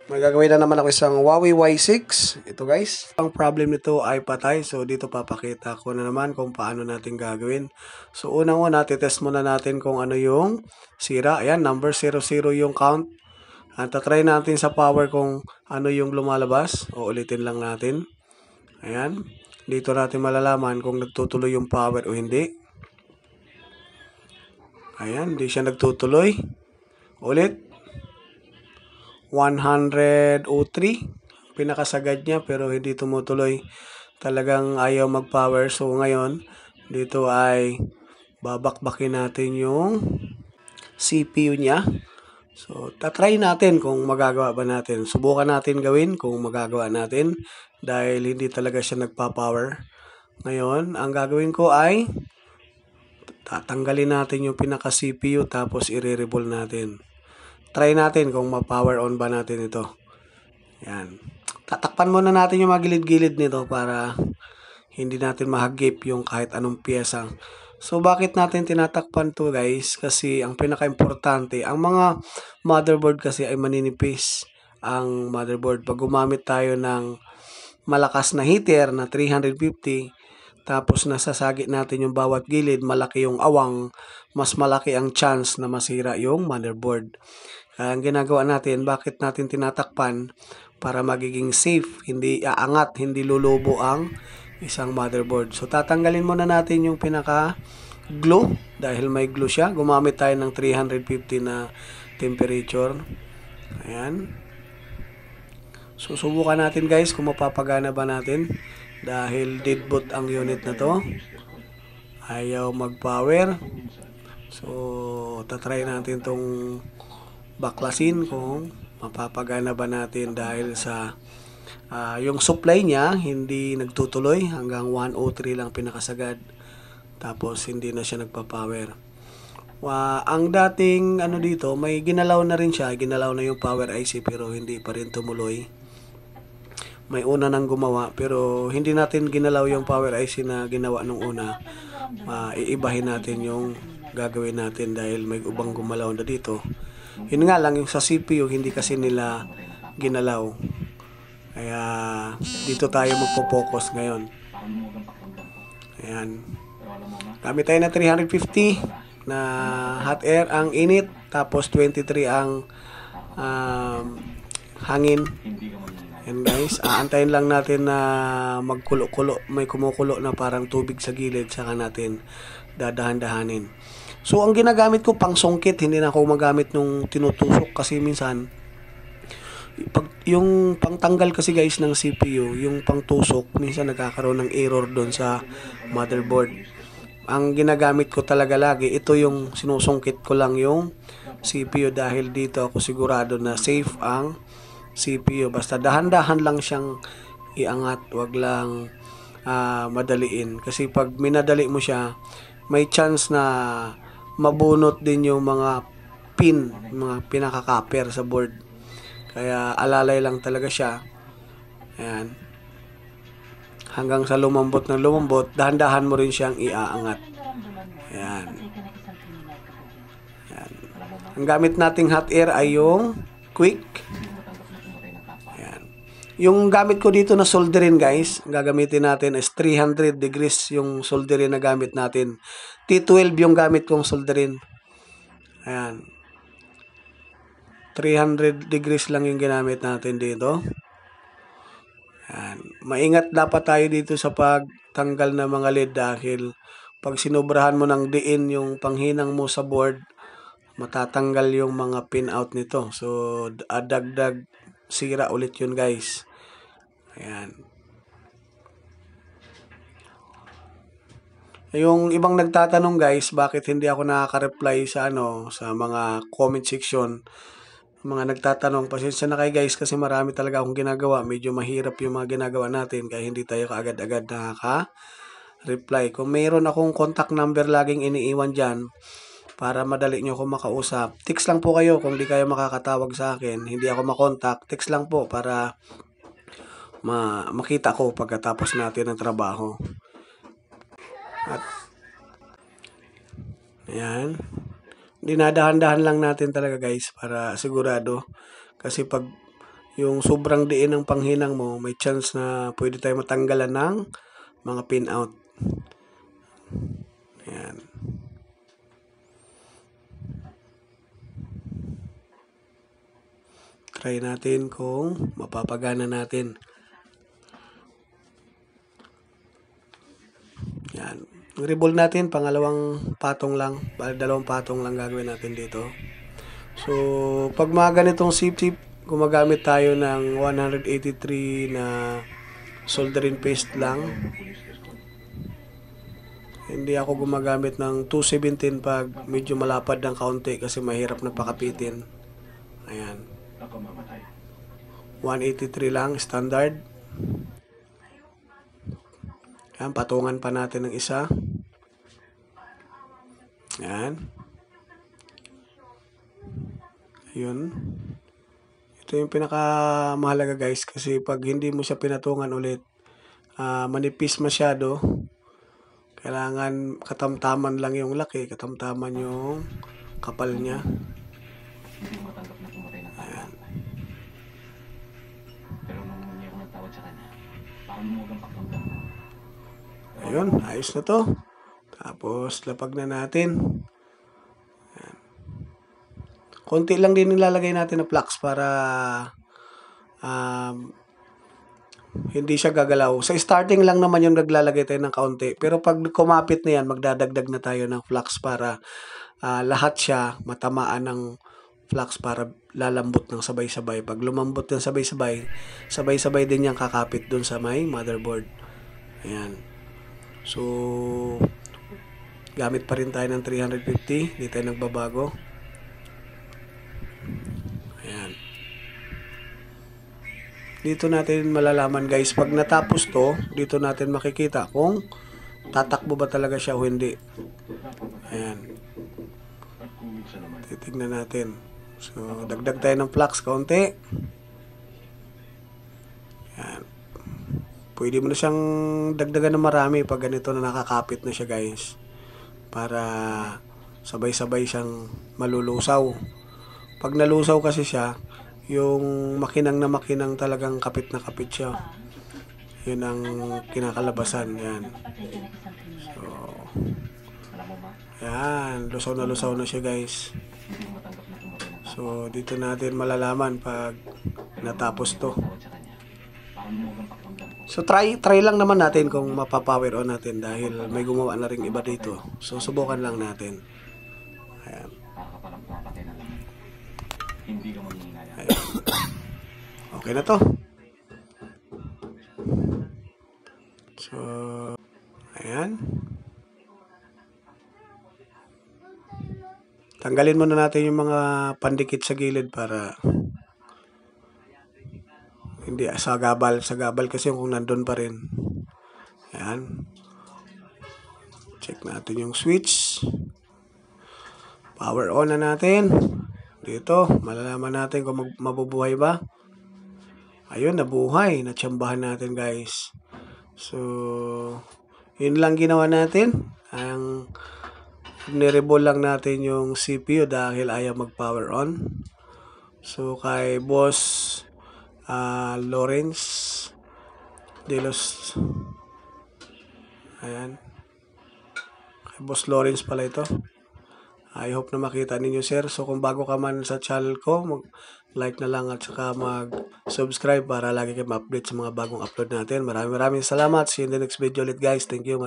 May gagawin na naman ako isang Huawei Y6. Ito guys. Ang problem nito ay patay. So dito papakita ko na naman kung paano natin gagawin. So unang-una, titest muna natin kung ano yung sira. Ayan, number 00 yung count. At try natin sa power kung ano yung lumalabas. O ulitin lang natin. Ayan. Dito natin malalaman kung nagtutuloy yung power o hindi. Ayan, hindi siya nagtutuloy. Ulit. 103 pinakasagad niya pero hindi tumutuloy, talagang ayaw mag-power. So ngayon dito ay babakbakin natin yung CPU niya. So tatry natin kung magagawa ba natin, subukan natin gawin kung magagawa natin dahil hindi talaga siya nagpa-power. Ngayon ang gagawin ko ay tatanggalin natin yung pinaka CPU tapos i-re-reball natin. Try natin kung ma-power on ba natin ito. Yan. Tatakpan muna natin yung mga gilid-gilid nito para hindi natin mahagip yung kahit anong pyesa. So, bakit natin tinatakpan to guys? Kasi ang pinaka-importante, ang mga motherboard kasi ay maninipis ang motherboard. Pag gumamit tayo ng malakas na heater na 350, tapos nasasagi natin yung bawat gilid, malaki yung awang, mas malaki ang chance na masira yung motherboard. Kaya ang ginagawa natin, bakit natin tinatakpan? Para magiging safe, hindi aangat, hindi lulubo ang isang motherboard. So tatanggalin muna natin yung pinaka glue dahil may glue siya. Gumamit tayo ng 350 na temperature. Ayan. Susubukan natin guys kung mapapagana ba natin dahil dead boot ang unit na to. Ayaw mag-power. So tatry natin tong baklasin kung mapapagana ba natin dahil sa yung supply niya hindi nagtutuloy, hanggang 103 lang pinakasagad, tapos hindi na siya nagpa-power. Ang dating ano dito, may ginalaw na rin siya, ginalaw na yung power IC pero hindi pa rin tumuloy. May una nang gumawa pero hindi natin ginalaw yung power IC na ginawa nung una. Iibahin natin yung gagawin natin dahil may ubang gumalaw na dito. Yun nga lang, yung sa CPU hindi kasi nila ginalaw. Kaya dito tayo magpo-focus ngayon. Ayan. Gamit tayo na 350 na hot air ang init, tapos 23 ang hangin. Ayan guys, aantayin lang natin na magkulo-kulo, may kumukulo na parang tubig sa gilid, saka natin dadahan-dahanin. So ang ginagamit ko pang sungkit, hindi na ako magamit nung tinutusok kasi minsan pag yung pangtanggal kasi guys ng CPU, yung pangtusok, minsan nagkakaroon ng error doon sa motherboard. Ang ginagamit ko talaga lagi, ito yung sinusungkit ko lang yung CPU dahil dito ako sigurado na safe ang CPU. Basta dahan-dahan lang siyang iangat, wag lang madaliin. Kasi pag minadali mo siya, may chance na mabunot din yung mga pin, mga pinaka-copper sa board. Kaya alalay lang talaga siya. Ayan. Hanggang sa lumambot ng lumambot, dahan-dahan mo rin siyang iaangat. Ayan. Ayan. Ang gamit nating hot air ay yung quick. Ayan. Yung gamit ko dito na solderin guys, gagamitin natin is 300 degrees yung solderin na gamit natin. T12 yung gamit kong solderin. Ayan. 300 degrees lang yung ginamit natin dito. Ayan. Maingat dapat tayo dito sa pagtanggal ng mga lid dahil pag sinubrahan mo ng diin yung panghinang mo sa board, matatanggal yung mga pin out nito. So, dagdag sira ulit yun guys. Ayan. Yung ibang nagtatanong guys, bakit hindi ako nakaka-reply sa sa mga comment section. Mga nagtatanong, pasensya na kayo guys kasi marami talaga akong ginagawa. Medyo mahirap yung mga ginagawa natin kaya hindi tayo kaagad-agad nakaka-reply. Kung mayroon akong contact number laging iniiwan dyan para madali nyo akong makausap, text lang po kayo kung di kayo makakatawag sa akin. Hindi ako makontak, text lang po para makita ko pagkatapos natin ng trabaho. At ayan, dinadahan-dahan lang natin talaga guys para sigurado. Kasi pag yung sobrang diin ng panghinang mo, may chance na pwede tayo matanggalan ng mga pin out. Ayan. Try natin kung mapapagana natin. Yan. Revolve natin, pangalawang patong lang. Dalawang patong lang gagawin natin dito. So, pag mga ganitong sip-sip, gumagamit tayo ng 183 na soldering paste lang. Hindi ako gumagamit ng 217 pag medyo malapad ng kaunti kasi mahirap na pakapitin. Ayan. 183 lang, standard. Ayan, patungan pa natin ng isa. Ayan. Ayun. Ito yung pinakamahalaga guys kasi pag hindi mo siya pinatungan ulit, manipis masyado. Kailangan katamtaman lang yung laki, katamtaman yung kapal niya. Ayan. Ayun, ayos na to. Tapos, lapag na natin. Ayan. Konti lang din nilalagay natin na flux para hindi siya gagalaw. Sa starting lang naman yung naglalagay tayo ng kaunti. Pero pag kumapit na yan, magdadagdag na tayo ng flux para lahat siya matamaan ng flux para lalambot ng sabay-sabay. Pag lumambot ng sabay-sabay, sabay-sabay din yung kakapit dun sa may motherboard. Ayan. So, gamit pa rin tayo ng 350. Hindi tayo nagbabago. Ayan. Dito natin malalaman guys, pag natapos to, dito natin makikita kung tatakbo ba talaga siya o hindi. Ayan. Titignan natin. So, dagdag tayo ng flux kaunti. Ayan. Pwede mo na siyang dagdagan ng marami pag ganito na nakakapit na siya guys. Para sabay-sabay siyang malulusaw. Pag nalusaw kasi siya, yung makinang na makinang talagang kapit na kapit siya. Yun ang kinakalabasan. Yan. So, yan. Lusaw na siya guys. So, dito natin malalaman pag natapos to. So, try lang naman natin kung mapapower on natin dahil may gumawa na rin iba dito. So, subukan lang natin. Ayan. Ayan. Okay na to. So, ayan. Tanggalin muna natin yung mga pandikit sa gilid para hindi sa gabal kasi kung nandun pa rin. Ayan. Check natin yung switch. Power on na natin. Dito, malalaman natin kung mabubuhay ba. Ayun, nabuhay. Natsambahan natin guys. So, yun lang ginawa natin. Ang nirebol lang natin yung CPU dahil ayaw mag-power on. So, kay Boss Lawrence de los ayan. Kay Boss Lawrence pala ito. I hope na makita ninyo sir. So, kung bago ka man sa channel ko, mag-like na lang at saka mag-subscribe para lagi kayo ma-update sa mga bagong upload natin. Maraming salamat. See you in the next video ulit guys. Thank you.